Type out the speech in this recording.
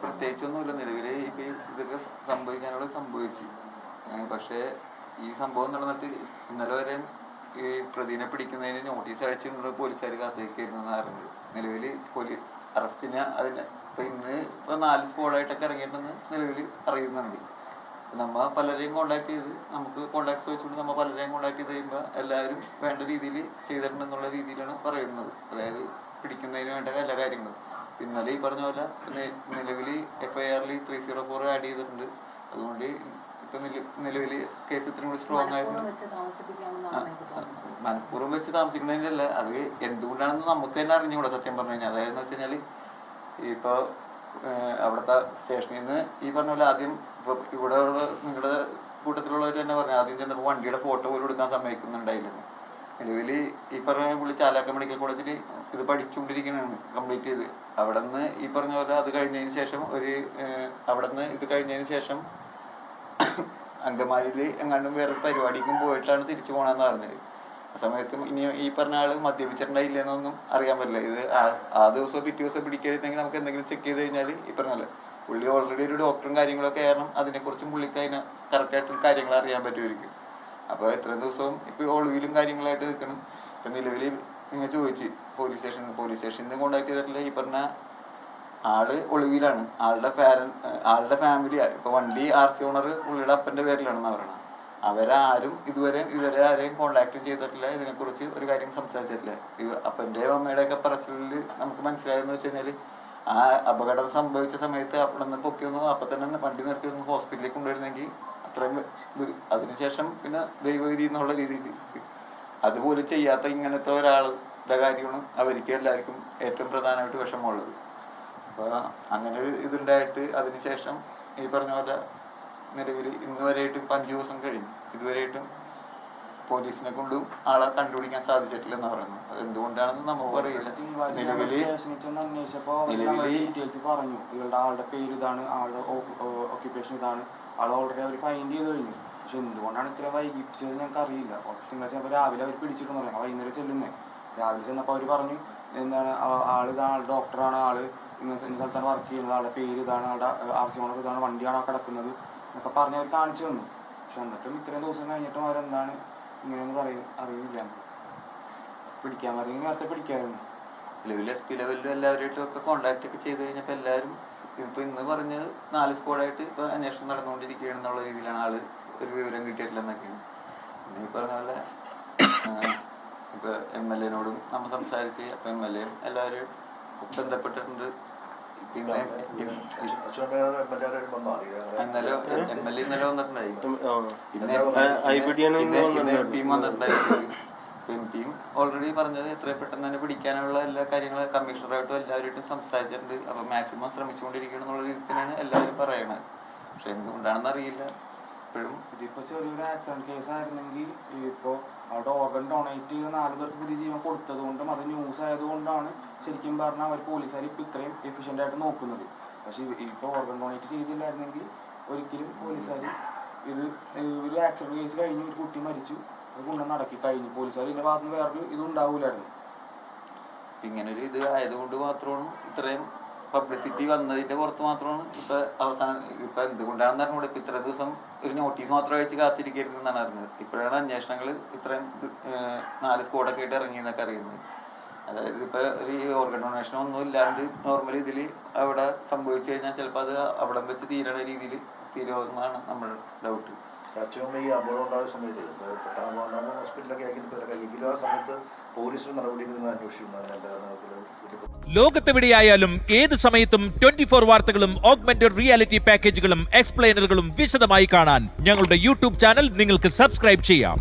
പ്രത്യേകിച്ചൊന്നുമില്ല. നിലവിൽ ഇപ്പൊ ഇതൊക്കെ സംഭവിച്ചു. പക്ഷേ ഈ സംഭവം നടന്നിട്ട് ഇന്നലെ വരെ ഈ പ്രതിനെ പിടിക്കുന്നതിന് നോട്ടീസ് അയച്ചിട്ടുണ്ട് പോലീസുകാർ കാത്തിരിക്കുന്നു അറിഞ്ഞത്. നിലവിൽ അറസ്റ്റിന് അതിന് ഇപ്പൊ 4 സ്ക്വാഡായിട്ടൊക്കെ ഇറങ്ങിയിട്ടുണ്ടെന്ന് നിലവിൽ അറിയുന്നുണ്ട്. നമ്മ പലരെയും കോണ്ടാക്ട് ചെയ്ത് നമുക്ക് കോണ്ടാക്ട്സ് വെച്ചുകൊണ്ട് നമ്മ പലരെയും കോണ്ടാക്ട് ചെയ്ത് കഴിയുമ്പോൾ എല്ലാവരും വേണ്ട രീതിയിൽ ചെയ്തിട്ടുണ്ടെന്നുള്ള രീതിയിലാണ് പറയുന്നത്. അതായത് പിടിക്കുന്നതിന് വേണ്ട എല്ലാ കാര്യങ്ങളും. ഇന്നലെ ഈ പറഞ്ഞ പോലെ നിലവിൽ FIR 304 ആഡ് ചെയ്തിട്ടുണ്ട്. അതുകൊണ്ട് ഇപ്പൊ നിലവിൽ കേസ് ഇത്രയും കൂടി സ്ട്രോങ് ആയിരുന്നു. മനഃപൂർവ്വം വെച്ച് താമസിക്കുന്നതിൻ്റെ അല്ല, അത് എന്തുകൊണ്ടാണെന്ന് നമുക്ക് തന്നെ അറിഞ്ഞുകൂടാ സത്യം പറഞ്ഞു കഴിഞ്ഞാൽ. അതായത് വെച്ച് കഴിഞ്ഞാൽ ഇപ്പൊ അവിടുത്തെ സ്റ്റേഷനിൽ നിന്ന് ഈ പറഞ്ഞ പോലെ ആദ്യം ഇപ്പൊ ഇവിടെ നിങ്ങളുടെ കൂട്ടത്തിലുള്ളവർ തന്നെ പറഞ്ഞു ആദ്യം ചെന്നപ്പോൾ വണ്ടിയുടെ ഫോട്ടോ പോലും എടുക്കാൻ സമ്മതിക്കുന്നുണ്ടായിരുന്നു. നിലവിൽ ഈ പറഞ്ഞ പുള്ളി ചാലാക്ക മെഡിക്കൽ കോളേജിൽ ഇത് പഠിച്ചുകൊണ്ടിരിക്കുന്നതാണ് കംപ്ലീറ്റ് ചെയ്ത്. അവിടെ നിന്ന് ഈ പറഞ്ഞ പോലെ അത് കഴിഞ്ഞതിന് ശേഷം അവിടെ നിന്ന് ഇത് കഴിഞ്ഞതിന് ശേഷം അങ്കമാലിയിൽ എങ്ങാണ്ടും വേറെ പരിപാടിക്കും പോയിട്ടാണ് തിരിച്ചു പോകണമെന്ന് പറഞ്ഞത്. ആ സമയത്ത് ഇനി ഈ പറഞ്ഞ ആള് മദ്യപിച്ചിട്ടുണ്ടായില്ലെന്നൊന്നും അറിയാൻ പറ്റില്ല. ഇത് ആ ദിവസം പിറ്റേ ദിവസം പിടിക്കരുതെങ്കിൽ നമുക്ക് എന്തെങ്കിലും ചെക്ക് ചെയ്ത് കഴിഞ്ഞാൽ ഈ പറഞ്ഞല്ലേ പുള്ളി ഓൾറെഡി ഒരു ഡോക്ടറും കാര്യങ്ങളൊക്കെ കാരണം അതിനെക്കുറിച്ചും പുള്ളിക്ക് അതിന് കറക്റ്റായിട്ടുള്ള കാര്യങ്ങൾ അറിയാൻ പറ്റുമായിരിക്കും. അപ്പോൾ എത്രയും ദിവസവും ഇപ്പൊ ഒളിവിലും കാര്യങ്ങളായിട്ട് നിൽക്കണം. ഇപ്പൊ നിലവിൽ നിങ്ങൾ ചോദിച്ച് പോലീസ് സ്റ്റേഷനിൽ നിന്ന് കോണ്ടാക്ട് ചെയ്തിട്ടില്ല. ഈ പറഞ്ഞ ആള് ഒളിവിലാണ്. ആളുടെ ഫാമിലി ഇപ്പൊ വണ്ടി RC ഓണർ പുള്ളിയുടെ അപ്പന്റെ പേരിലാണെന്ന് പറയണം. അവരാരും ഇതുവരെ ആരെയും കോണ്ടാക്ട് ചെയ്തിട്ടില്ല. ഇതിനെക്കുറിച്ച് ഒരു കാര്യം സംസാരിച്ചിട്ടില്ല. അപ്പന്റെ അമ്മയുടെ ഒക്കെ പറച്ചിലിൽ നമുക്ക് മനസ്സിലായെന്ന് വെച്ച് കഴിഞ്ഞാല് ആ അപകടം സംഭവിച്ച സമയത്ത് അവിടെ നിന്ന് പൊക്കിയൊന്നും അപ്പൊ തന്നെ വണ്ടി നിർത്തി ഒന്ന് ഹോസ്പിറ്റലിൽ കൊണ്ടുവരുന്നെങ്കിൽ അത്രയും അതിനുശേഷം പിന്നെ ദൈവവിധി എന്നുള്ള രീതിയിൽ അതുപോലും ചെയ്യാത്ത ഇങ്ങനത്തെ ഒരാളുടെ കാര്യമാണ് അവർക്ക് എല്ലാവർക്കും ഏറ്റവും പ്രധാനമായിട്ട് വിഷമമുള്ളത്. അപ്പൊ അങ്ങനെ ഒരു ഇതുണ്ടായിട്ട് അതിനുശേഷം ഈ പറഞ്ഞ പോലെ നിലവിൽ ഇന്ന് വരെയായിട്ടും 5 ദിവസം കഴിഞ്ഞു. ഇതുവരെയായിട്ടും പോലീസിനെ കൊണ്ടും ആളെ കണ്ടുപിടിക്കാൻ സാധിച്ചിട്ടില്ലെന്ന് പറയുന്നു. അത് എന്തുകൊണ്ടാണെന്ന് നമുക്ക് അറിയില്ല. ഡീറ്റെയിൽസ് പറഞ്ഞു ആളുടെ പേര് ഇതാണ്, ആളുടെ ഓക്യുപ്പേഷൻ ഇതാണ്, ആൾ ഓൾറെഡി അവർ ഫൈൻഡ് ചെയ്ത് കഴിഞ്ഞു. പക്ഷെ എന്തുകൊണ്ടാണ് ഇത്ര വൈകിപ്പിച്ചത് ഞങ്ങൾക്ക് അറിയില്ല. തിങ്കളാഴ്ച രാവിലെ അവർ പിടിച്ചിട്ടെന്ന് പറഞ്ഞു. വൈകുന്നേരം ചെല്ലുന്നേ രാവിലെ ചെന്നപ്പോൾ അവർ പറഞ്ഞു എന്താണ് ആൾ ഡോക്ടറാണ്, ആള് ഇന്ന സ്ഥലത്താണ് വർക്ക് ചെയ്യുന്നത്, ആളുടെ പേര് ഇതാണ്, ആളുടെ ആവശ്യമുള്ളത് ഇതാണ്, വണ്ടിയാണ് കിടക്കുന്നത് എന്നൊക്കെ പറഞ്ഞ് അവർ കാണിച്ചു തന്നു. പക്ഷെ എന്നിട്ടും ഇത്രയും ദിവസം കഴിഞ്ഞിട്ടും അവരെന്താണ് ഇങ്ങനെയൊന്നും അറിയില്ല. പിടിക്കാൻ പറയുമെങ്കിൽ നേരത്തെ പിടിക്കാമായിരുന്നു. നിലവിൽ SP ലെവലിലും എല്ലാവരുമായിട്ടും ഒക്കെ കോണ്ടാക്ട് ഒക്കെ ചെയ്ത് കഴിഞ്ഞപ്പോൾ എല്ലാവരും ഇപ്പൊ ഇന്ന് പറഞ്ഞത് 4 സ്ക്വാഡായിട്ട് ഇപ്പൊ അന്വേഷണം നടന്നുകൊണ്ടിരിക്കുകയാണെന്നുള്ള രീതിയിലാണ്. ആള് ഒരു വിവരം കിട്ടിയിട്ടില്ലെന്നൊക്കെയാണ്. പിന്നെ ഈ പറഞ്ഞ പോലെ ഇപ്പൊ MLA-നോടും നമ്മൾ സംസാരിച്ച് അപ്പൊ MLA എല്ലാവരും ബന്ധപ്പെട്ടിട്ടുണ്ട്. പിന്നെ ഇന്നലെ വന്നിട്ടുണ്ടായി. MPയും ഓൾറെഡി പറഞ്ഞത് എത്രയും പെട്ടെന്ന് തന്നെ പിടിക്കാനുള്ള എല്ലാ കാര്യങ്ങളും കമ്മീഷണറായിട്ടും എല്ലാവരുമായിട്ടും സംസാരിച്ചിട്ടുണ്ട്. അപ്പൊ മാക്സിമം ശ്രമിച്ചുകൊണ്ടിരിക്കണം എന്നുള്ള രീതിയിലാണ് എല്ലാവരും പറയണത്. പക്ഷെ എന്തുകൊണ്ടാണെന്ന് അറിയില്ല. ഇപ്പോഴും ഇതിപ്പോ ചെറിയൊരു ആക്സിഡന്റ് കേസ് ആയിരുന്നെങ്കിൽ ഇപ്പോ അവിടെ ഓർഗൻ ഡൊണേറ്റ് ചെയ്ത് 4 പേർക്ക് പുതിയ ജീവൻ കൊടുത്തത് കൊണ്ടും അത് ന്യൂസ് ആയതുകൊണ്ടാണ് ശരിക്കും പറഞ്ഞാൽ അവർ പോലീസുകാർ ഇപ്പൊ ഇത്രയും എഫിഷ്യന്റ് ആയിട്ട് നോക്കുന്നത്. പക്ഷെ ഇപ്പൊ ഓർഗൻ ഡൊണേറ്റ് ചെയ്തില്ലായിരുന്നെങ്കിൽ ഒരിക്കലും പോലീസുകാർ ഇത് ഒരു ആക്സിഡന്റ് കേസ് കഴിഞ്ഞു, ഒരു കുട്ടി മരിച്ചു, അത് കൊണ്ടുവന്ന് നടക്കി കഴിഞ്ഞു. പോലീസുകാർ ഇതിന്റെ ഭാഗത്ത് വേറൊരു ഇത് ഉണ്ടാവൂലായിരുന്നു. ഇങ്ങനൊരു ഇത് ആയതുകൊണ്ട് മാത്രമാണ് ഇത്രയും പബ്ലിസിറ്റി വന്നതിന്റെ പുറത്ത് മാത്രമാണ് ഇപ്പൊ അവസാനം ഇപ്പൊ എന്തുകൊണ്ടാണെന്ന് അറിഞ്ഞൂടെ ഇപ്പൊ ഇത്ര ദിവസം ഒരു നോട്ടീസ് മാത്രം അയച്ച് കാത്തിരിക്കരുതെന്നാണ് അറിഞ്ഞത്. ഇപ്പോഴാണ് അന്വേഷണങ്ങൾ ഇത്രയും 4 സ്ക്വാഡൊക്കെ ആയിട്ട് ഇറങ്ങിയെന്നൊക്കെ അറിയുന്നത്. അതായത് ഇപ്പൊ ഒരു ഓർഗൻ ഡൊണേഷൻ ഒന്നും ഇല്ലാണ്ട് നോർമലി ഇതിൽ അവിടെ സംഭവിച്ചു കഴിഞ്ഞാൽ ചിലപ്പോൾ അത് അവിടെ വെച്ച് തീരണ രീതിയിൽ തീരുമെന്നാണ് നമ്മുടെ ഡൗട്ട്. ഈ അപകടം ഉണ്ടാകുന്ന സമയത്ത് ഹോസ്പിറ്റലൊക്കെ ആക്കിയിട്ട് ആ സമയത്ത് പോലീസിന് നടപടികൾ അന്വേഷിക്കുന്നു. ലോകത്തെവിടെയായാലും ഏത് സമയത്തും 24 വാർത്തകളും ഓഗ്മെന്റഡ് റിയാലിറ്റി പാക്കേജുകളും എക്സ്പ്ലെയിനറുകളും വിശദമായി കാണാൻ ഞങ്ങളുടെ YouTube ചാനൽ നിങ്ങൾക്ക് സബ്സ്ക്രൈബ് ചെയ്യാം.